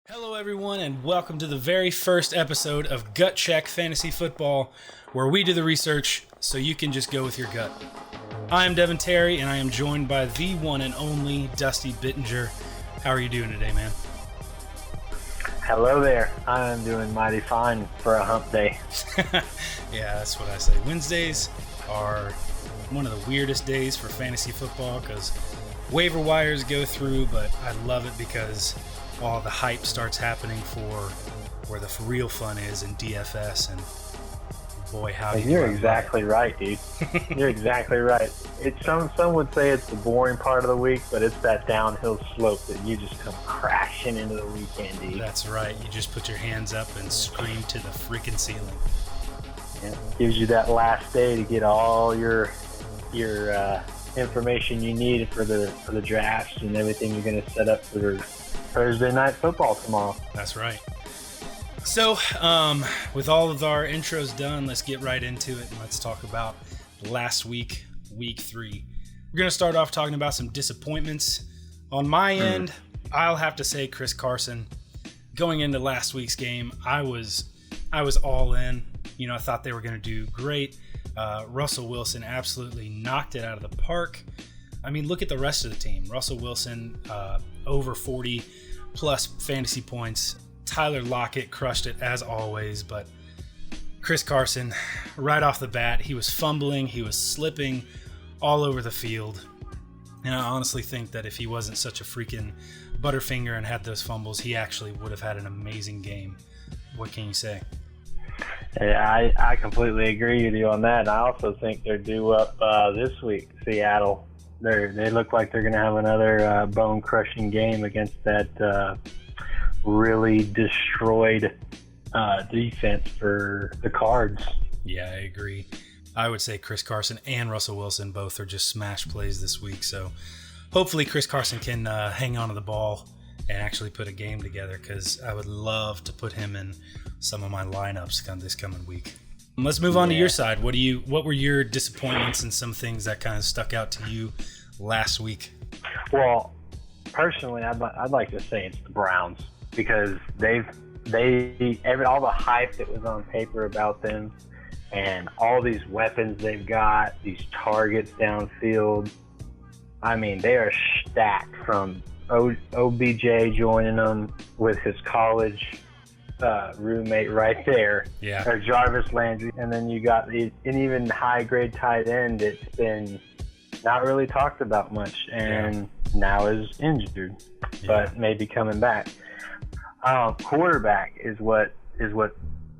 Hello, everyone, and welcome to the very first episode of Gut Check Fantasy Football, where we do the research so you can just go with your gut. I am Devin Terry, and I am joined by the one and only Dusty Bittinger. How are you doing today, man? Hello there. I am doing mighty fine for a hump day. Yeah, that's what I say. Wednesdays are one of the weirdest days for fantasy football because waiver wires go through, but I love it because all the hype starts happening for where the real fun is in DFS, and boy, how you're exactly right, dude. You're exactly right. Some would say it's the boring part of the week, but it's that downhill slope that you just come crashing into the weekend, dude. That's right. You just put your hands up and scream to the freaking ceiling. Yeah, gives you that last day to get all your information you need for the drafts and everything you're going to set up for Thursday night football tomorrow. That's right. So, with all of our intros done, let's get right into it and let's talk about last week, week 3. We're going to start off talking about some disappointments. On my end, I'll have to say Chris Carson. Going into last week's game, I was all in. You know, I thought they were going to do great. Russell Wilson absolutely knocked it out of the park. I mean, look at the rest of the team. Russell Wilson, over 40 plus fantasy points. Tyler Lockett crushed it as always, but Chris Carson, right off the bat, he was fumbling, he was slipping all over the field. And I honestly think that if he wasn't such a freaking butterfinger and had those fumbles, he actually would have had an amazing game. What can you say? Yeah, I completely agree with you on that. I also think they're due up this week, Seattle. They look like they're going to have another bone-crushing game against that really destroyed defense for the Cards. Yeah, I agree. I would say Chris Carson and Russell Wilson both are just smash plays this week. So hopefully Chris Carson can hang on to the ball and actually put a game together, because I would love to put him in some of my lineups this coming week. Let's move on to your side. What were your disappointments and some things that kind of stuck out to you last week? Well, personally, I'd like to say it's the Browns, because all the hype that was on paper about them and all these weapons they've got, these targets downfield. I mean, they are stacked, from OBJ joining them with his college roommate right there, or Jarvis Landry, and then you got an even high-grade tight end that's been not really talked about much, and now is injured, but maybe coming back. Quarterback is what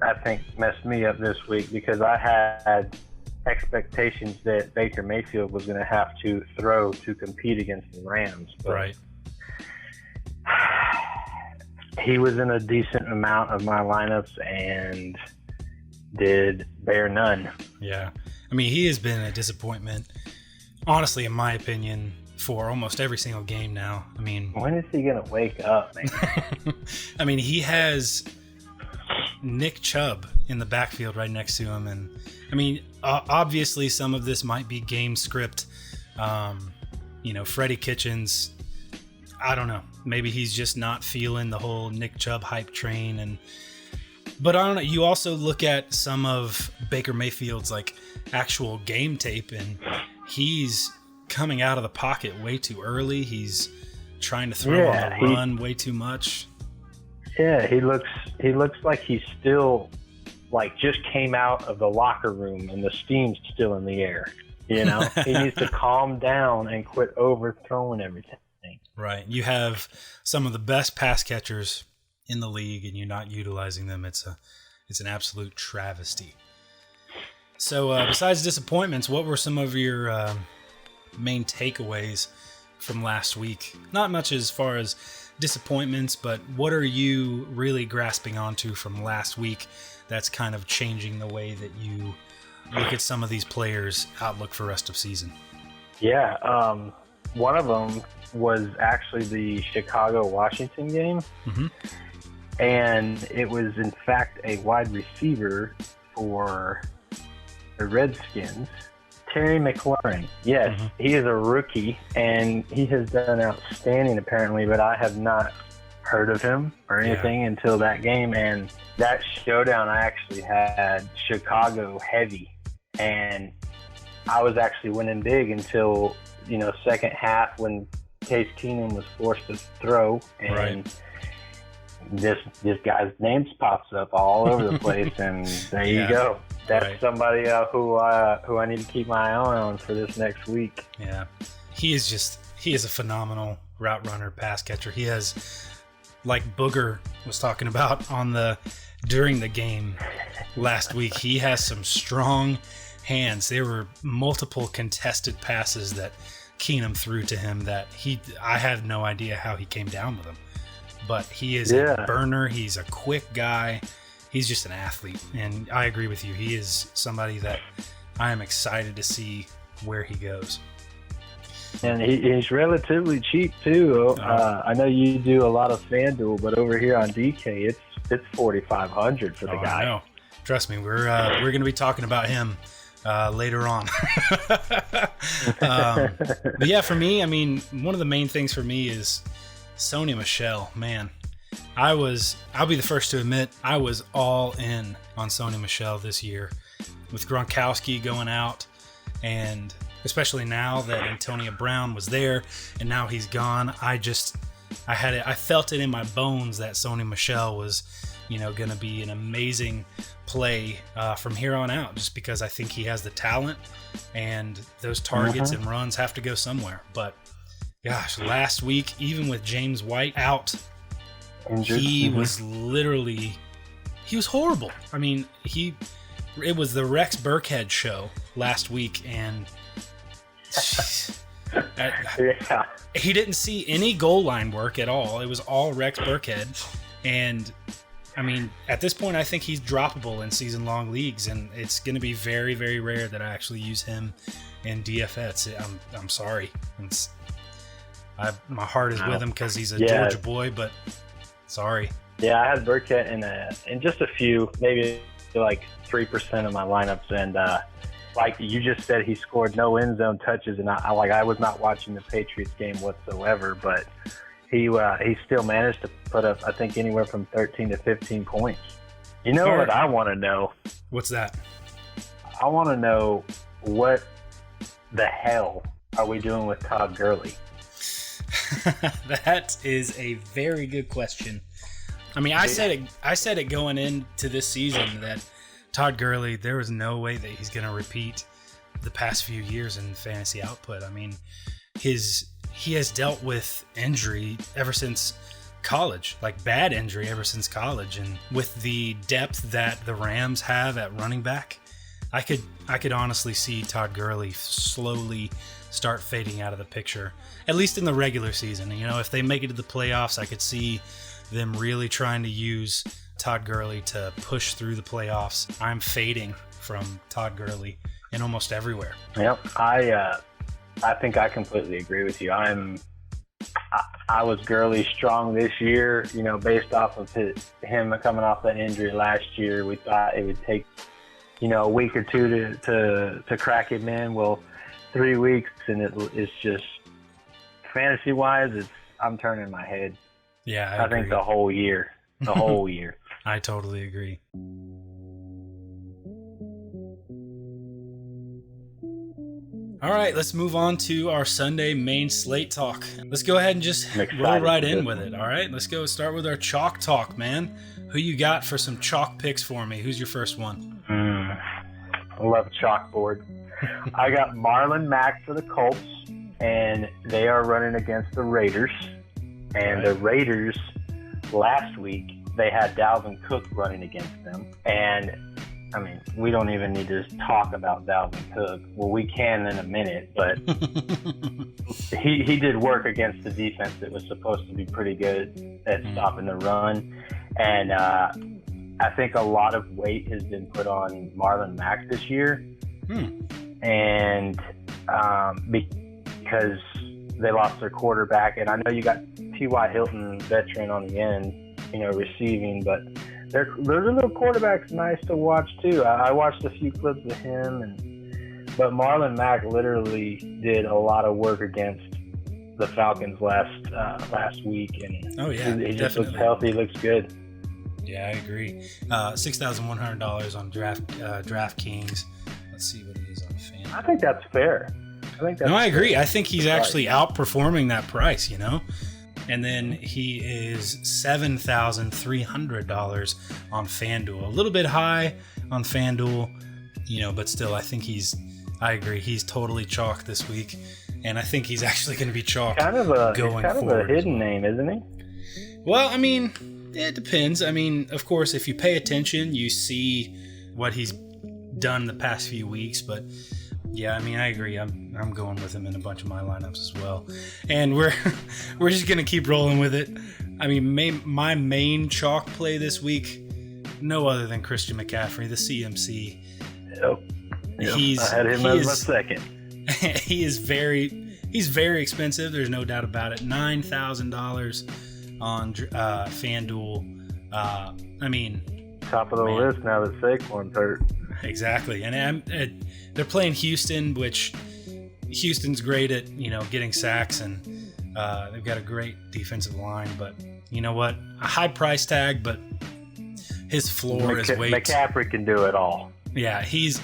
I think messed me up this week, because I had expectations that Baker Mayfield was going to have to throw to compete against the Rams. But right. He was in a decent amount of my lineups and did bear none. Yeah. I mean, he has been a disappointment, honestly, in my opinion, for almost every single game now. I mean, when is he going to wake up, man? I mean, he has Nick Chubb in the backfield right next to him. And I mean, obviously some of this might be game script. Freddie Kitchens, I don't know. Maybe he's just not feeling the whole Nick Chubb hype train. But I don't know. You also look at some of Baker Mayfield's actual game tape, and he's coming out of the pocket way too early. He's trying to throw on the run way too much. Yeah, he looks like he's still just came out of the locker room and the steam's still in the air. You know, he needs to calm down and quit overthrowing everything. Right. You have some of the best pass catchers in the league, and you're not utilizing them. It's an absolute travesty. So besides disappointments, what were some of your main takeaways from last week? Not much as far as disappointments, but what are you really grasping onto from last week that's kind of changing the way that you look at some of these players' outlook for rest of season? Yeah, one of them was actually the Chicago-Washington game. Mm-hmm. And it was, in fact, a wide receiver for the Redskins, Terry McLaurin. Yes, He is a rookie, and he has done outstanding, apparently, but I have not heard of him or anything until that game. And that showdown, I actually had Chicago heavy, and I was actually winning big until, second half when Case Keenum was forced to throw, and this guy's name pops up all over the place, and there you go. That's somebody who I need to keep my eye on for this next week. Yeah, he is a phenomenal route runner, pass catcher. He has, like Booger was talking about during the game last week, he has some strong hands. There were multiple contested passes that Keenum threw to him that I have no idea how he came down with them. But he is a burner. He's a quick guy. He's just an athlete. And I agree with you. He is somebody that I am excited to see where he goes. And he's relatively cheap too. I know you do a lot of FanDuel, but over here on DK, it's $4,500 for the guy. I know. Trust me, we're going to be talking about him later on. But yeah, for me, I mean, one of the main things for me is Sony Michel. Man, I'll be the first to admit, I was all in on Sony Michel this year with Gronkowski going out, and especially now that Antonio Brown was there and now he's gone. I felt it in my bones that Sony Michel was, going to be an amazing play from here on out, just because I think he has the talent, and those targets and runs have to go somewhere. But gosh, last week, even with James White out, he was horrible. I mean, it was the Rex Burkhead show last week, and he didn't see any goal line work at all. It was all Rex Burkhead, and I mean, at this point, I think he's droppable in season-long leagues, and it's going to be very, very rare that I actually use him in DFS. I'm sorry. My heart is with him because he's a Georgia boy, but sorry. Yeah, I had Burkett in just a few, maybe like 3% of my lineups, and like you just said, he scored no end zone touches, and I was not watching the Patriots game whatsoever, but he still managed to put up, I think, anywhere from 13 to 15 points. You know what I want to know? What's that? I want to know what the hell are we doing with Todd Gurley? That is a very good question. I mean, I said it going into this season that Todd Gurley, there was no way that he's going to repeat the past few years in fantasy output. I mean, he has dealt with injury ever since college, like bad injury ever since college, and with the depth that the Rams have at running back, I could honestly see Todd Gurley slowly start fading out of the picture, at least in the regular season. If they make it to the playoffs, I could see them really trying to use Todd Gurley to push through the playoffs. I'm fading from Todd Gurley in almost everywhere. Yep, I think I completely agree with you. I was Gurley strong this year, based off of him coming off that injury last year. We thought it would take, a week or two to crack him in. Well, 3 weeks, and it's just fantasy-wise, I'm turning my head. Yeah, I agree. Think the whole year. I totally agree. All right, let's move on to our Sunday main slate talk. Let's go ahead and just roll right in with it, all right? Let's go start with our chalk talk, man. Who you got for some chalk picks for me? Who's your first one? I love chalkboard. I got Marlon Mack for the Colts, and they are running against the Raiders. And the Raiders, last week, they had Dalvin Cook running against them. And I mean, we don't even need to talk about Dalvin Cook. Well, we can in a minute, but he did work against the defense that was supposed to be pretty good at stopping the run. And I think a lot of weight has been put on Marlon Mack this year. And because they lost their quarterback, and I know you got T.Y. Hilton, veteran, on the end, receiving, but their little quarterback's nice to watch too. I watched a few clips of him, but Marlon Mack literally did a lot of work against the Falcons last week, and oh yeah, he just definitely looks healthy, looks good. Yeah, I agree. $6,100 on DraftKings. Let's see what he is on FanDuel. I think that's fair. I agree. I think he's actually outperforming that price, And then he is $7,300 on FanDuel. A little bit high on FanDuel, but still, I think I agree. He's totally chalk this week. And I think he's actually going to be chalk going forward. Kind of a hidden name, isn't he? Well, I mean, it depends. I mean, of course, if you pay attention, you see what he's done the past few weeks. But yeah, I mean, I agree. I'm going with him in a bunch of my lineups as well. And we're just going to keep rolling with it. I mean, my main chalk play this week, no other than Christian McCaffrey, the CMC. Yep. I had him as my second. He's very expensive. There's no doubt about it. $9,000 on FanDuel. I mean, top of the list now that Saquon's hurt. Exactly, and they're playing Houston, which Houston's great at getting sacks, and they've got a great defensive line. But you know what? A high price tag, but his floor is way. McCaffrey can do it all. Yeah, his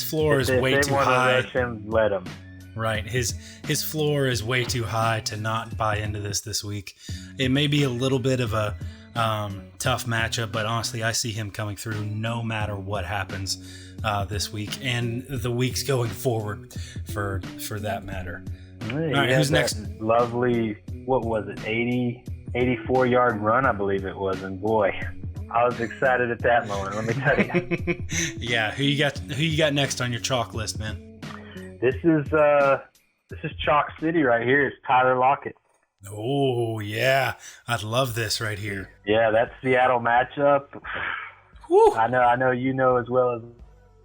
floor is way too high. Rush him, let him. Right, his floor is way too high to not buy into this week. It may be a little bit of a tough matchup, but honestly, I see him coming through no matter what happens this week and the weeks going forward, for that matter. All right, who's next? Lovely, what was it? 84-yard run, I believe it was, and boy, I was excited at that moment. Let me tell you. Yeah, who you got next on your chalk list, man? This is Chalk City right here. It's Tyler Lockett. Oh yeah, I'd love this right here. Yeah, that Seattle matchup. Woo. I know you know as well as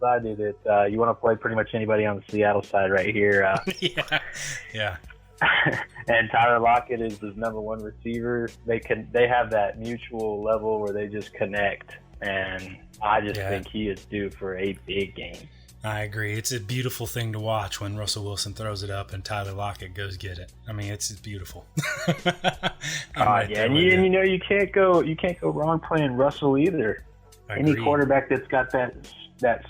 I do that you want to play pretty much anybody on the Seattle side right here. Yeah. And Tyler Lockett is his number one receiver. They have that mutual level where they just connect, and I just think he is due for a big game. I agree. It's a beautiful thing to watch when Russell Wilson throws it up and Tyler Lockett goes get it. I mean, it's beautiful. And you can't go wrong playing Russell either. Any quarterback that's got that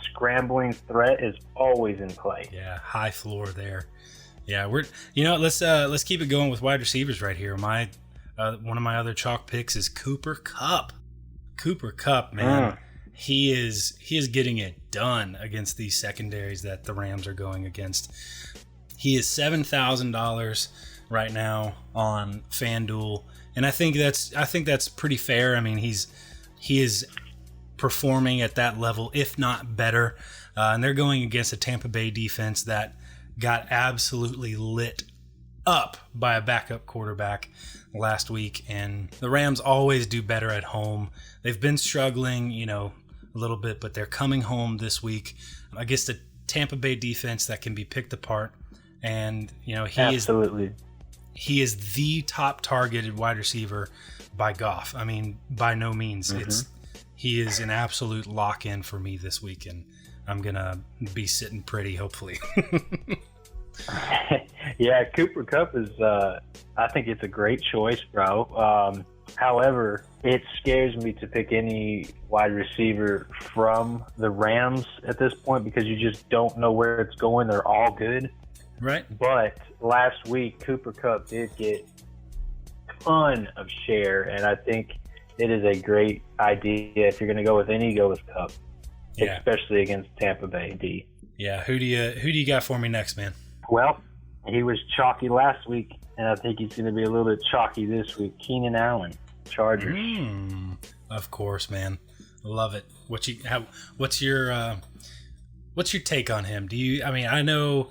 scrambling threat is always in play. Yeah, high floor there. Yeah, let's keep it going with wide receivers right here. One of my other chalk picks is Cooper Kupp. Cooper Kupp, man. He is getting it done against these secondaries that the Rams are going against. He is $7,000 right now on FanDuel, and I think that's pretty fair. I mean, he is performing at that level, if not better, and they're going against a Tampa Bay defense that got absolutely lit up by a backup quarterback last week, and the Rams always do better at home. They've been struggling, a little bit, but they're coming home this week against a Tampa Bay defense that can be picked apart. And he is the top targeted wide receiver by Goff. I mean, by no means. He is an absolute lock-in for me this week, and I'm gonna be sitting pretty, hopefully. Yeah, Cooper Kupp is. I think it's a great choice, bro. However, it scares me to pick any wide receiver from the Rams at this point because you just don't know where it's going. They're all good. Right. But last week, Cooper Kupp did get a ton of share, and I think it is a great idea. If you're going to go with any, go with Kupp, especially against Tampa Bay D. Yeah, who do you got for me next, man? Well, he was chalky last week, and I think he's going to be a little bit chalky this week. Keenan Allen, Chargers. Of course, man. Love it. What's your take on him? I know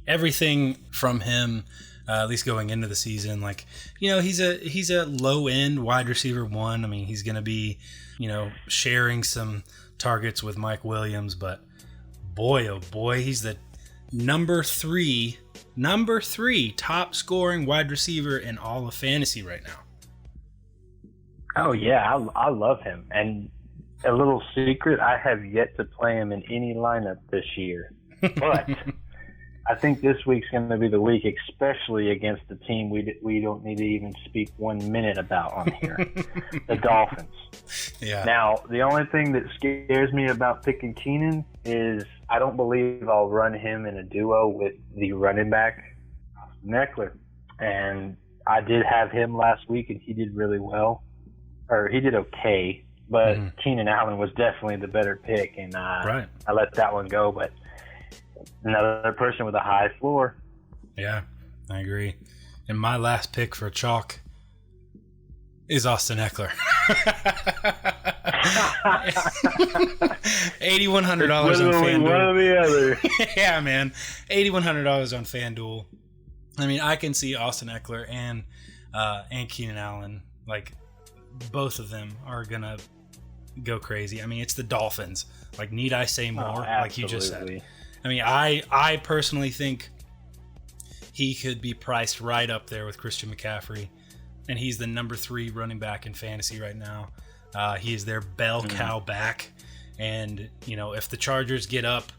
everything from him, at least going into the season. Like, he's a low end wide receiver one. I mean, he's going to be, sharing some targets with Mike Williams, but boy, oh boy, he's the number three top scoring wide receiver in all of fantasy right now. Oh yeah, I love him. And a little secret, I have yet to play him in any lineup this year. But I think this week's going to be the week, especially against the team we don't need to even speak 1 minute about on here, the Dolphins. Yeah. Now, the only thing that scares me about picking Keenan is I don't believe I'll run him in a duo with the running back, Eckler. And I did have him last week, and he did really well. Or he did okay, but Keenan Allen was definitely the better pick, and I let that one go. But another person with a high floor. Yeah, I agree. And my last pick for chalk is Austin Eckler. $8,100 on FanDuel. One or the other. Yeah, man. $8,100 on FanDuel. I mean, I can see Austin Eckler and Keenan Allen, like, both of them are going to go crazy. I mean, it's the Dolphins. Like, need I say more? Like you just said. I mean, I personally think he could be priced right up there with Christian McCaffrey, and he's the number 3 running back in fantasy right now. He is their bell cow back, and, you know, if the Chargers get up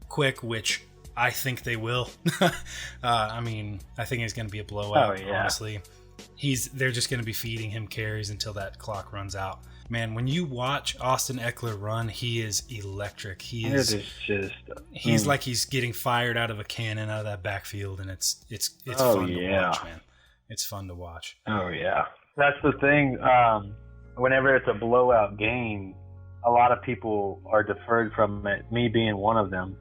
quick, which I think they will, I mean, I think it's going to be a blowout, honestly. They're just going to be feeding him carries until that clock runs out. Man, when you watch Austin Eckler run, he is electric. He's like he's getting fired out of a cannon out of that backfield, and it's fun to watch, man. It's fun to watch. Oh yeah, that's the thing. Whenever it's a blowout game, a lot of people are deferred from it. Me being one of them,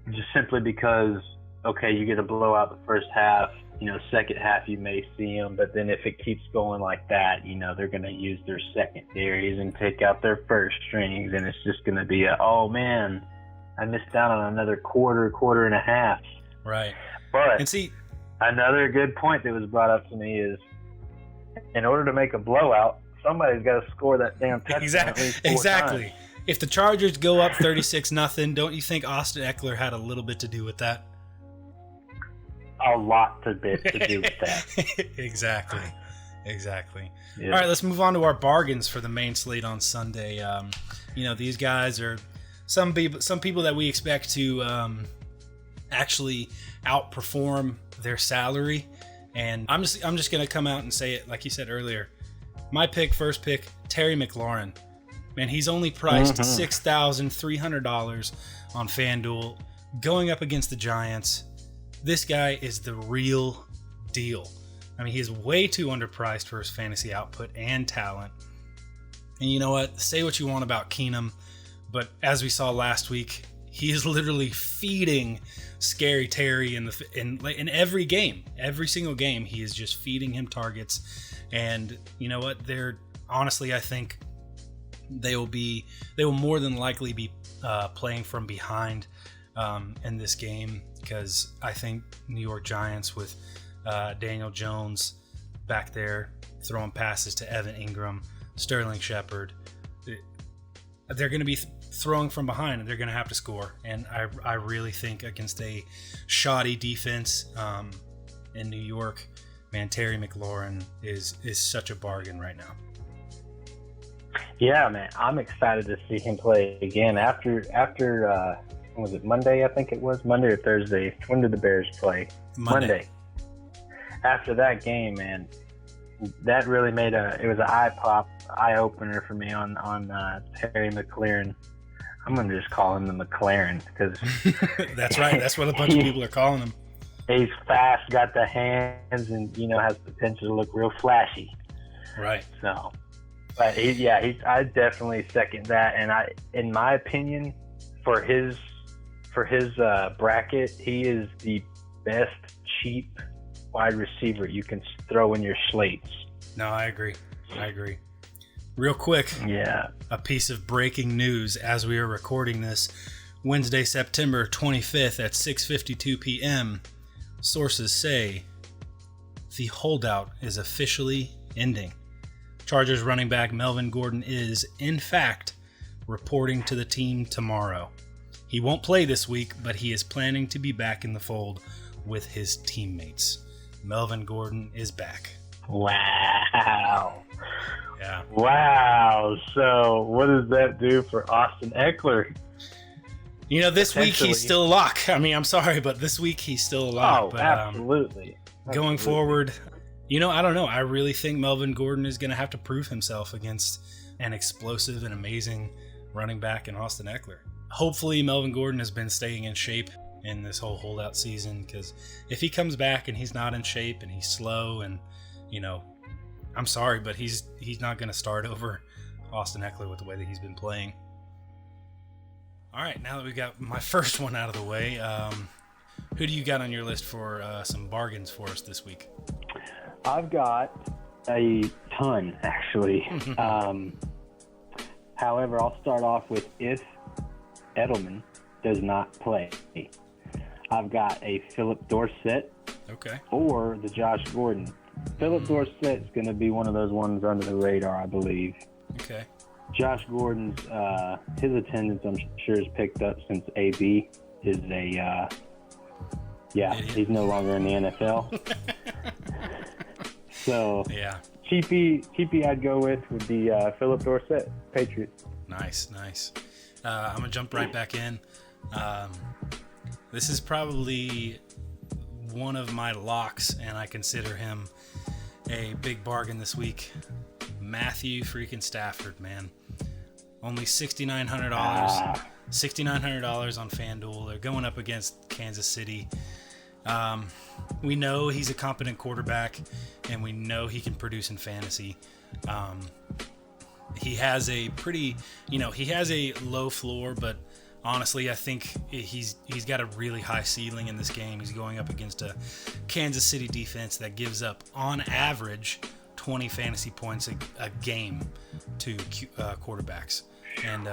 just simply because you get a blowout the first half. You know, second half you may see them, but then if it keeps going like that, you know, they're going to use their secondaries and take out their first strings, and it's just going to be oh man, I missed out on another quarter and a half. Right. But and see, another good point that was brought up to me is, in order to make a blowout, somebody's got to score that damn touchdown at least 4 exactly. times. If the Chargers go up 36-0, don't you think Austin Eckler had a little bit to do with that? A lot to do with that. Exactly. Yeah. All right, let's move on to our bargains for the main slate on Sunday. You know, these guys are some people that we expect to actually outperform their salary, and I'm just gonna come out and say it like you said earlier. My first pick, Terry McLaurin. Man, he's only priced $6,300 on FanDuel, going up against the Giants. This guy is the real deal. I mean, he's way too underpriced for his fantasy output and talent. And you know what? Say what you want about Keenum, but as we saw last week, he is literally feeding Scary Terry in every game. Every single game, he is just feeding him targets. And you know what? I think they will more than likely be playing from behind in this game, because I think New York Giants with Daniel Jones back there throwing passes to Evan Ingram, Sterling Shepard, they're going to be throwing from behind, and they're going to have to score. And I really think against a shoddy defense in New York, man, Terry McLaurin is such a bargain right now. Yeah, man, I'm excited to see him play again after was it Monday? I think it was Monday or Thursday. When did the Bears play? Monday. After that game, man, that really made it was an eye opener for me on Terry McLaurin. I'm gonna just call him the McLaren because that's right. That's what a bunch of people are calling him. He's fast, got the hands, and has potential to look real flashy. Right. So, but I definitely second that. And in my opinion, for his bracket, he is the best cheap wide receiver you can throw in your slates. No, I agree. Real quick, a piece of breaking news as we are recording this Wednesday, September 25th at 6:52 p.m. Sources say the holdout is officially ending. Chargers running back Melvin Gordon is, in fact, reporting to the team tomorrow. He won't play this week, but he is planning to be back in the fold with his teammates. Melvin Gordon is back. Wow. Yeah. Wow. So what does that do for Austin Eckler? This week Potentially. he's still a lock. I mean, I'm sorry, but this week he's still a lock. Oh, but, absolutely. Going forward, I don't know. I really think Melvin Gordon is going to have to prove himself against an explosive and amazing running back in Austin Eckler. Hopefully, Melvin Gordon has been staying in shape in this whole holdout season, because if he comes back and he's not in shape and he's slow and, I'm sorry, but he's not going to start over Austin Eckler with the way that he's been playing. All right, now that we got my first one out of the way, who do you got on your list for some bargains for us this week? I've got a ton, actually. However, I'll start off with if Edelman does not play. I've got a Philip Dorsett or the Josh Gordon. Philip Dorsett's going to be one of those ones under the radar, I believe. Okay. Josh Gordon's, his attendance, I'm sure, has picked up since AB is he's no longer in the NFL. So, yeah. cheapy I'd go with would be Philip Dorsett, Patriots. Nice. I'm going to jump right back in. This is probably one of my locks, and I consider him a big bargain this week. Matthew freaking Stafford, man. Only $6,900. $6,900 on FanDuel. They're going up against Kansas City. We know he's a competent quarterback, and we know he can produce in fantasy. He has a pretty, he has a low floor, but honestly, I think he's got a really high ceiling in this game. He's going up against a Kansas City defense that gives up, on average, 20 fantasy points a game to quarterbacks. And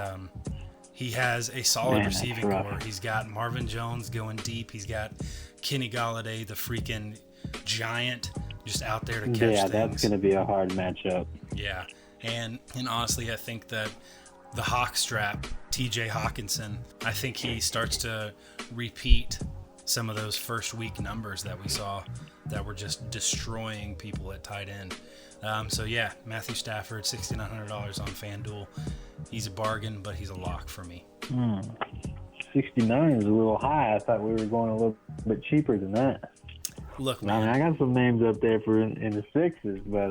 he has a solid receiving core. He's got Marvin Jones going deep. He's got Kenny Golladay, the freaking giant, just out there to catch things. Yeah, that's going to be a hard matchup. Yeah. And honestly, I think that the Hawk strap, TJ Hawkinson, I think he starts to repeat some of those first week numbers that we saw that were just destroying people at tight end. So yeah, Matthew Stafford, $6,900 on FanDuel. He's a bargain, but he's a lock for me. 69 is a little high. I thought we were going a little bit cheaper than that. Look, man, I got some names up there for in the sixes, but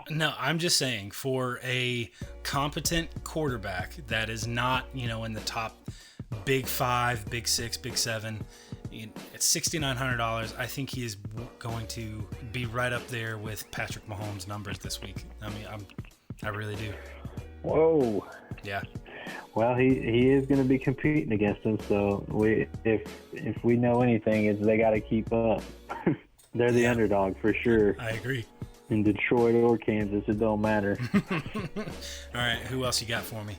no, I'm just saying, for a competent quarterback that is not, in the top big 5, big 6, big 7, at $6,900, I think he is going to be right up there with Patrick Mahomes' numbers this week. I mean, I really do. Whoa. Yeah. Well, he is going to be competing against him, so if we know anything, it's they got to keep up. They're the underdog for sure. I agree. In Detroit or Kansas, it don't matter. All right, who else you got for me?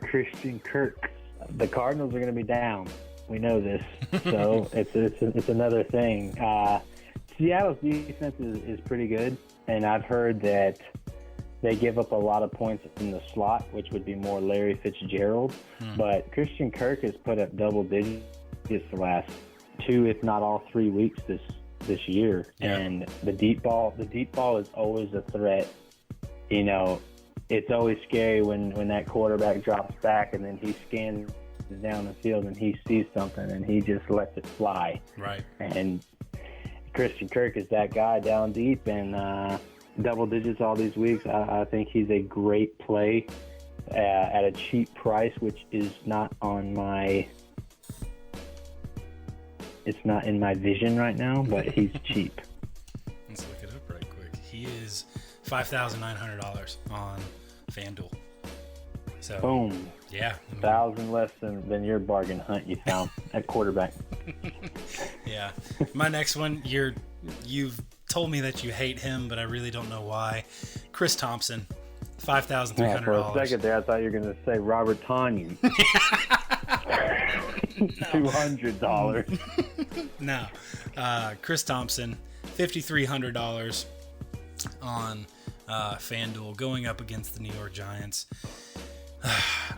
Christian Kirk. The Cardinals are going to be down. We know this, so it's another thing. Seattle's defense is pretty good, and I've heard that they give up a lot of points in the slot, which would be more Larry Fitzgerald. But Christian Kirk has put up double digits the last 2, if not all 3 weeks this year. Yeah. And the deep ball is always a threat. It's always scary when that quarterback drops back and then he scans down the field and he sees something and he just lets it fly. Right. And Christian Kirk is that guy down deep and double digits all these weeks. I think he's a great play at a cheap price, which is not on my... It's not in my vision right now, but he's cheap. Let's look it up right quick. He is $5,900 on FanDuel. So, boom. Yeah. 1,000 less than your bargain hunt you found at quarterback. Yeah. My next one, you've told me that you hate him, but I really don't know why. Chris Thompson, $5,300. Yeah, for a second there, I thought you were going to say Robert Tonyan. $200. No. Chris Thompson, $5,300 on FanDuel going up against the New York Giants.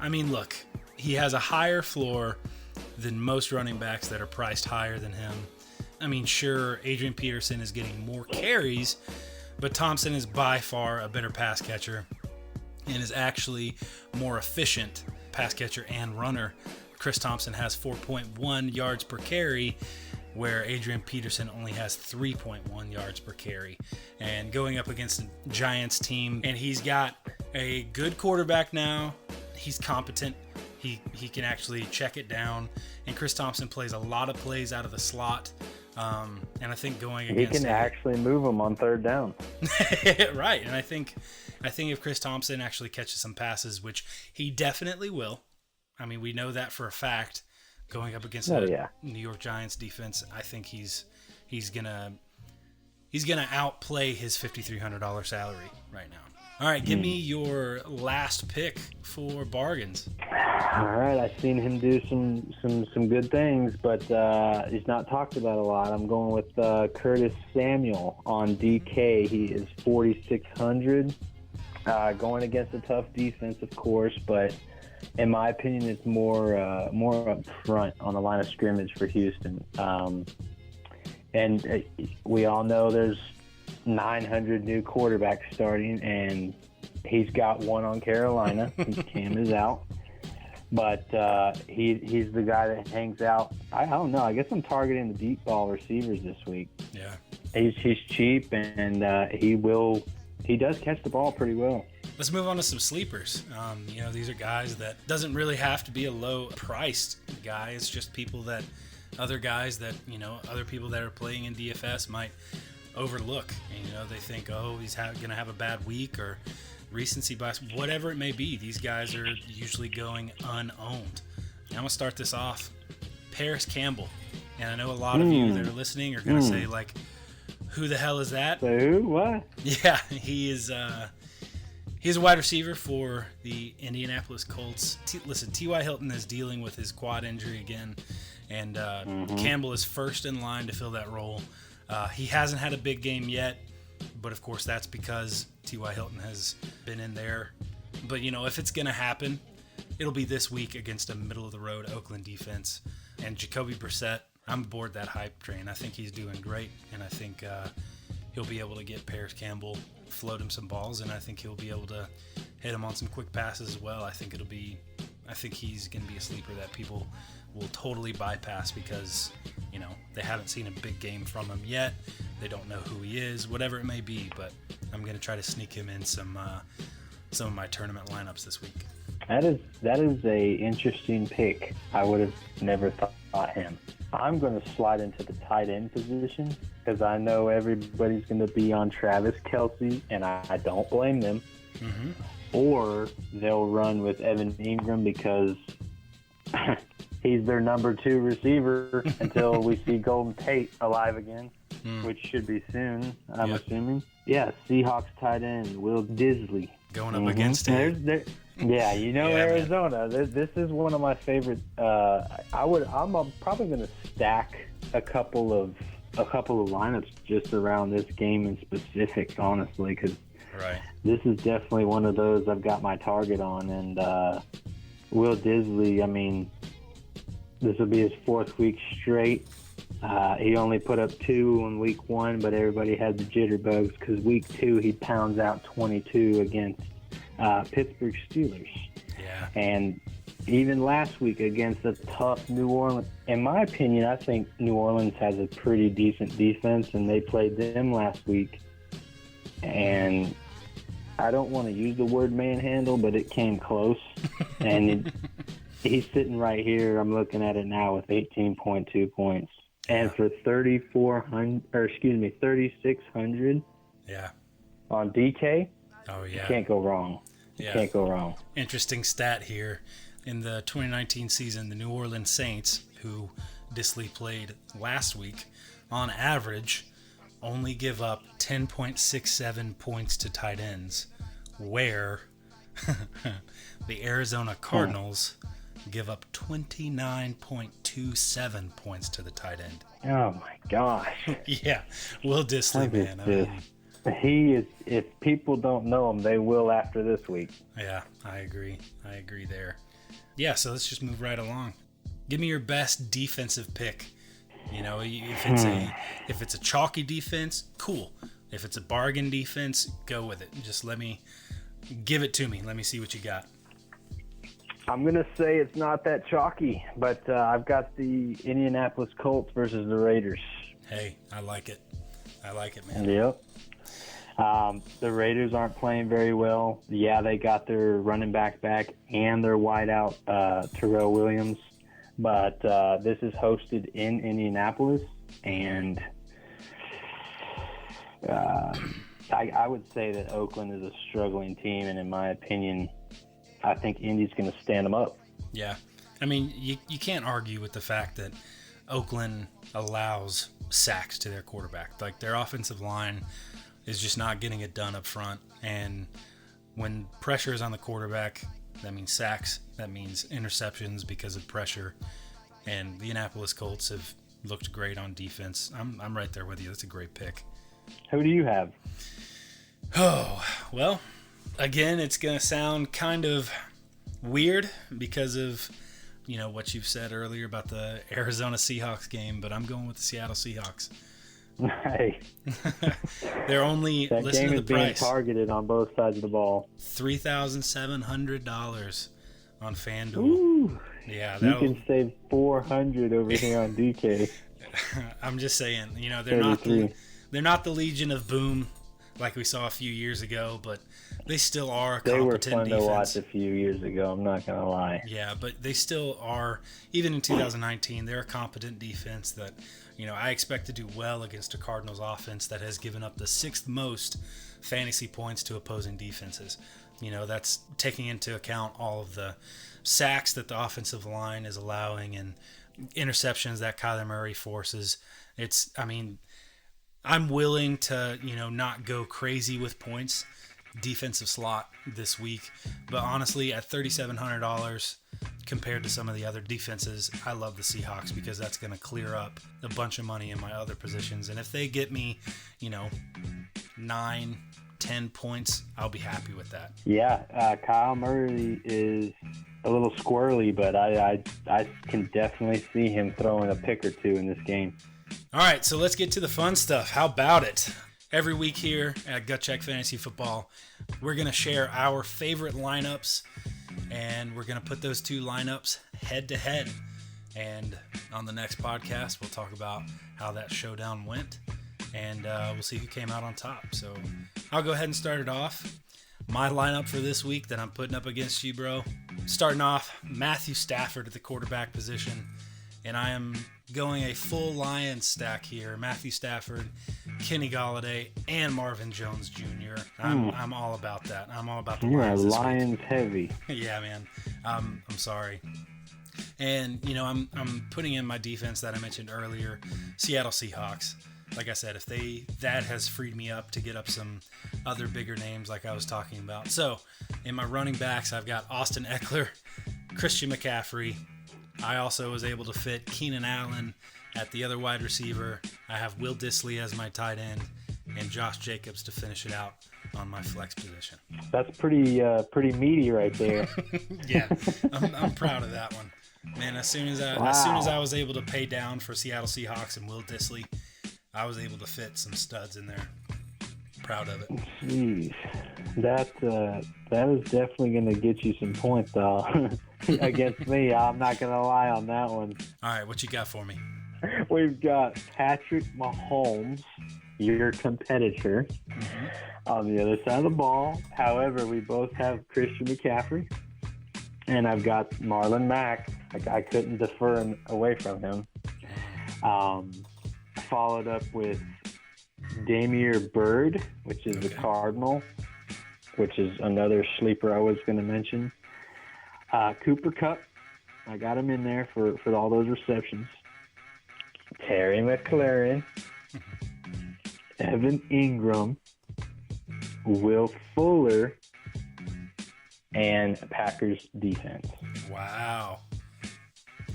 I mean, look, he has a higher floor than most running backs that are priced higher than him. I mean, sure, Adrian Peterson is getting more carries, but Thompson is by far a better pass catcher and is actually more efficient pass catcher and runner Chris Thompson has 4.1 yards per carry, where Adrian Peterson only has 3.1 yards per carry. And going up against the Giants team, and he's got a good quarterback now. He's competent. He can actually check it down. And Chris Thompson plays a lot of plays out of the slot. And I think going against he can actually move them on third down. Right. And I think if Chris Thompson actually catches some passes, which he definitely will. I mean, we know that for a fact. Going up against the New York Giants defense, I think he's gonna outplay his $5,300 salary right now. All right, give me your last pick for bargains. All right, I've seen him do some good things, but he's not talked about a lot. I'm going with Curtis Samuel on DK. He is 4,600, going against a tough defense, of course, but in my opinion, it's more up front on the line of scrimmage for Houston. And we all know there's 900 new quarterbacks starting, and he's got one on Carolina. Cam is out. But he's the guy that hangs out. I don't know. I guess I'm targeting the deep ball receivers this week. Yeah. He's cheap, and he does catch the ball pretty well. Let's move on to some sleepers. These are guys that doesn't really have to be a low-priced guy. It's just other guys that, other people that are playing in DFS might overlook. And, they think, he's going to have a bad week or recency bias, whatever it may be. These guys are usually going unowned. I'm going to start this off. Paris Campbell. And I know a lot of you that are listening are going to say, like, who the hell is that? So who? What? Yeah, he is... He's a wide receiver for the Indianapolis Colts. Listen, T.Y. Hilton is dealing with his quad injury again, and Campbell is first in line to fill that role. He hasn't had a big game yet, but of course that's because T.Y. Hilton has been in there. But, if it's going to happen, it'll be this week against a middle-of-the-road Oakland defense. And Jacoby Brissett, I'm aboard that hype train. I think he's doing great, and I think he'll be able to get Paris Campbell, float him some balls, and I think he'll be able to hit him on some quick passes as well. I think he's going to be a sleeper that people will totally bypass because, they haven't seen a big game from him yet. They don't know who he is, whatever it may be, but I'm going to try to sneak him in some of my tournament lineups this week. That is a interesting pick. I would have never thought him. I'm going to slide into the tight end position because I know everybody's going to be on Travis Kelce, and I don't blame them. Mm-hmm. Or they'll run with Evan Ingram because he's their number 2 receiver until we see Golden Tate alive again, which should be soon, I'm assuming. Yeah, Seahawks tight end, Will Disley. Going up against him. Arizona. This is one of my favorite. I'm probably going to stack a couple of lineups just around this game in specific, honestly, because this is definitely one of those I've got my target on. And Will Disley, I mean, this will be his 4th week straight. He only put up 2 in week 1, but everybody had the jitterbugs because week 2 he pounds out 22 against Pittsburgh Steelers. Yeah. And even last week against a tough New Orleans, in my opinion, I think New Orleans has a pretty decent defense, and they played them last week. And I don't want to use the word manhandle, but it came close. And he's sitting right here. I'm looking at it now with 18.2 points. And for 3,600 on DK, you can't go wrong. You can't go wrong. Interesting stat here. In the 2019 season, the New Orleans Saints, who Disley played last week, on average, only give up 10.67 points to tight ends, where the Arizona Cardinals give up 29.27 points to the tight end. Oh my gosh. Yeah, Will Disley, man. He is. If people don't know him, they will after this week. Yeah, I agree there. Yeah, so let's just move right along. Give me your best defensive pick. If it's a chalky defense, cool. If it's a bargain defense, go with it. Just give it to me. Let me see what you got. I'm going to say it's not that chalky, but I've got the Indianapolis Colts versus the Raiders. Hey, I like it. I like it, man. Yep. The Raiders aren't playing very well. Yeah, they got their running back and their wideout, Terrell Williams. But this is hosted in Indianapolis, and I would say that Oakland is a struggling team, and in my opinion, I think Indy's going to stand them up. Yeah. I mean, you can't argue with the fact that Oakland allows sacks to their quarterback. Like, their offensive line is just not getting it done up front. And when pressure is on the quarterback, that means sacks. That means interceptions because of pressure. And the Indianapolis Colts have looked great on defense. I'm right there with you. That's a great pick. Who do you have? Oh, well, again, it's going to sound kind of weird because of, what you've said earlier about the Arizona Seahawks game, but I'm going with the Seattle Seahawks. Hey. They're only, that listen game to is the being price. targeted on both sides of the ball. $3,700 on FanDuel. Ooh. Yeah, you can save $400 over here on DK. I'm just saying, they're 33. they're not the Legion of Boom like we saw a few years ago, but they still are a They were competent fun defense. to watch a few years ago, I'm not going to lie. Yeah, but they still are, even in 2019, they're a competent defense that, I expect to do well against a Cardinals offense that has given up the 6th most fantasy points to opposing defenses. That's taking into account all of the sacks that the offensive line is allowing and interceptions that Kyler Murray forces. I'm willing to, not go crazy with points defensive slot this week, but honestly, at $3,700 compared to some of the other defenses, I love the Seahawks because that's going to clear up a bunch of money in my other positions. And if they get me, 9, 10 points, I'll be happy with that. Yeah, Kyle Murray is a little squirrely, but I can definitely see him throwing a pick or two in this game. All right, so let's get to the fun stuff. How about it? Every week here at Gut Check Fantasy Football, we're going to share our favorite lineups, and we're going to put those two lineups head to head. And on the next podcast, we'll talk about how that showdown went, and we'll see who came out on top. So I'll go ahead and start it off. My lineup for this week that I'm putting up against you, bro. Starting off, Matthew Stafford at the quarterback position. And I am going a full Lions stack here. Matthew Stafford, Kenny Golladay, and Marvin Jones Jr. I'm all about that. I'm all about the Lions this week. Lions heavy. Yeah, man. I'm sorry. And, I'm putting in my defense that I mentioned earlier, Seattle Seahawks. Like I said, that has freed me up to get up some other bigger names like I was talking about. So, in my running backs, I've got Austin Eckler, Christian McCaffrey. I also was able to fit Keenan Allen at the other wide receiver. I have Will Dissly as my tight end and Josh Jacobs to finish it out on my flex position. That's pretty meaty right there. Yeah, I'm proud of that one. Man, as soon as I was able to pay down for Seattle Seahawks and Will Dissly, I was able to fit some studs in there. Proud of it. Jeez. That is definitely going to get you some points, though. Against me, I'm not going to lie on that one. All right, what you got for me? We've got Patrick Mahomes, your competitor, on the other side of the ball. However, we both have Christian McCaffrey, and I've got Marlon Mack. I couldn't defer away from him. Followed up with Damier Byrd, which is the Cardinal, which is another sleeper I was going to mention. Cooper Kupp, I got him in there for all those receptions. Terry McLaurin, Evan Ingram, Will Fuller, and Packers defense. Wow.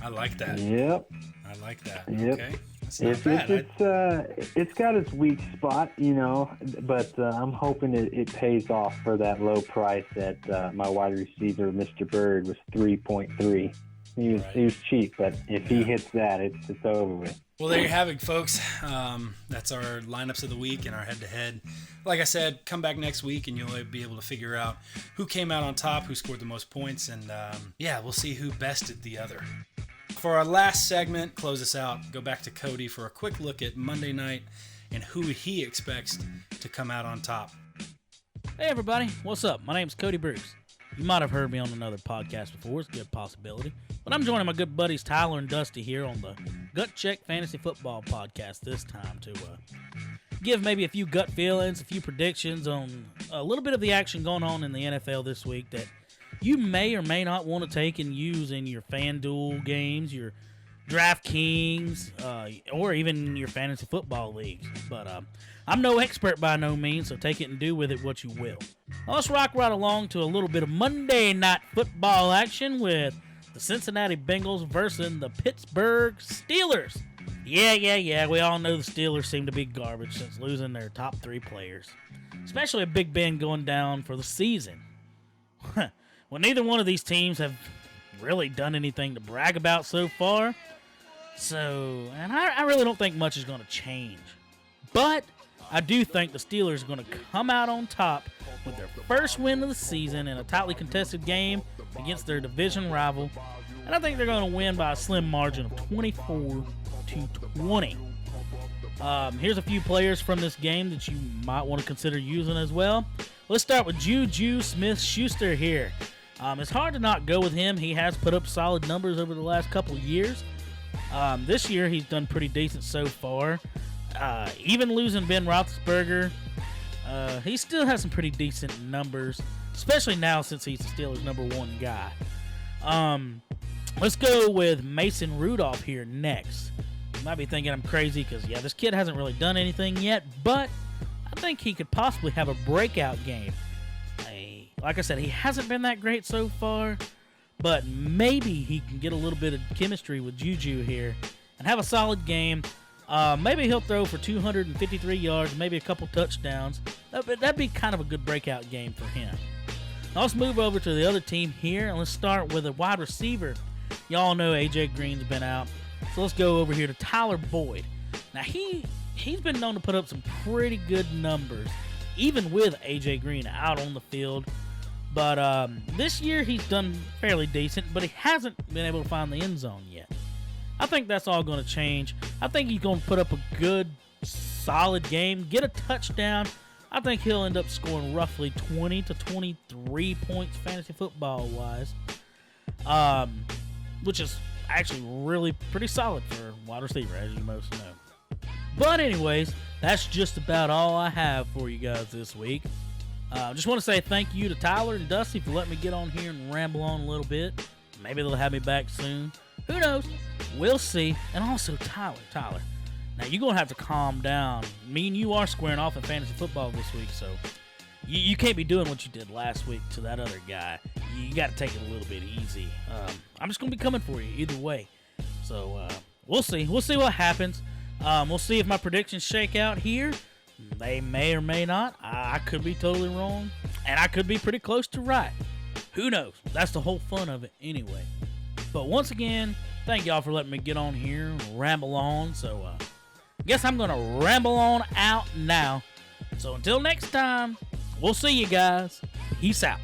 I like that. Yep. I like that. Yep. Okay. That's not bad. It's got its weak spot, but I'm hoping it pays off for that low price that my wide receiver, Mr. Bird, was 3.3. He was cheap, but if he hits that, it's over with. Well, there you have it, folks. That's our lineups of the week and our head-to-head. Like I said, come back next week and you'll be able to figure out who came out on top, who scored the most points, and we'll see who bested the other. For our last segment, close us out, go back to Cody for a quick look at Monday night and who he expects to come out on top. Hey everybody, what's up? My name's Cody Bruce. You might have heard me on another podcast before, it's a good possibility. But I'm joining my good buddies Tyler and Dusty here on the Gut Check Fantasy Football Podcast this time to give maybe a few gut feelings, a few predictions on a little bit of the action going on in the NFL this week that you may or may not want to take and use in your FanDuel games, your DraftKings, or even your fantasy football leagues. But I'm no expert by no means, so take it and do with it what you will. Now let's rock right along to a little bit of Monday Night Football action with the Cincinnati Bengals versus the Pittsburgh Steelers. Yeah, we all know the Steelers seem to be garbage since losing their top 3 players, especially a Big Ben going down for the season. Well, neither one of these teams have really done anything to brag about so far. And I really don't think much is going to change. But I do think the Steelers are going to come out on top with their first win of the season in a tightly contested game against their division rival. And I think they're going to win by a slim margin of 24-20. Here's a few players from this game that you might want to consider using as well. Let's start with Juju Smith-Schuster here. It's hard to not go with him. He has put up solid numbers over the last couple of years. This year, he's done pretty decent so far. Even losing Ben Roethlisberger, he still has some pretty decent numbers, especially now since he's the Steelers' number 1 guy. Let's go with Mason Rudolph here next. You might be thinking I'm crazy because, this kid hasn't really done anything yet, but I think he could possibly have a breakout game. Like I said, he hasn't been that great so far, but maybe he can get a little bit of chemistry with Juju here and have a solid game. Maybe he'll throw for 253 yards, maybe a couple touchdowns. That'd be kind of a good breakout game for him. Now let's move over to the other team here, and let's start with a wide receiver. Y'all know A.J. Green's been out, so let's go over here to Tyler Boyd. Now he's been known to put up some pretty good numbers, even with A.J. Green out on the field. But this year he's done fairly decent, but he hasn't been able to find the end zone yet. I think that's all going to change. I think he's going to put up a good, solid game, get a touchdown. I think he'll end up scoring roughly 20 to 23 points fantasy football-wise, which is actually really pretty solid for a wide receiver, as you most know. But anyways, that's just about all I have for you guys this week. Just want to say thank you to Tyler and Dusty for letting me get on here and ramble on a little bit. Maybe they'll have me back soon. Who knows? We'll see. And also, Tyler. Now, you're going to have to calm down. Me and you are squaring off in fantasy football this week, so you can't be doing what you did last week to that other guy. You got to take it a little bit easy. I'm just going to be coming for you either way. So, we'll see. We'll see what happens. We'll see if my predictions shake out here. They may or may not. I could be totally wrong, and I could be pretty close to right. Who knows? That's the whole fun of it anyway. But once again, thank y'all for letting me get on here and ramble on. So, I guess I'm going to ramble on out now. So until next time, we'll see you guys. Peace out.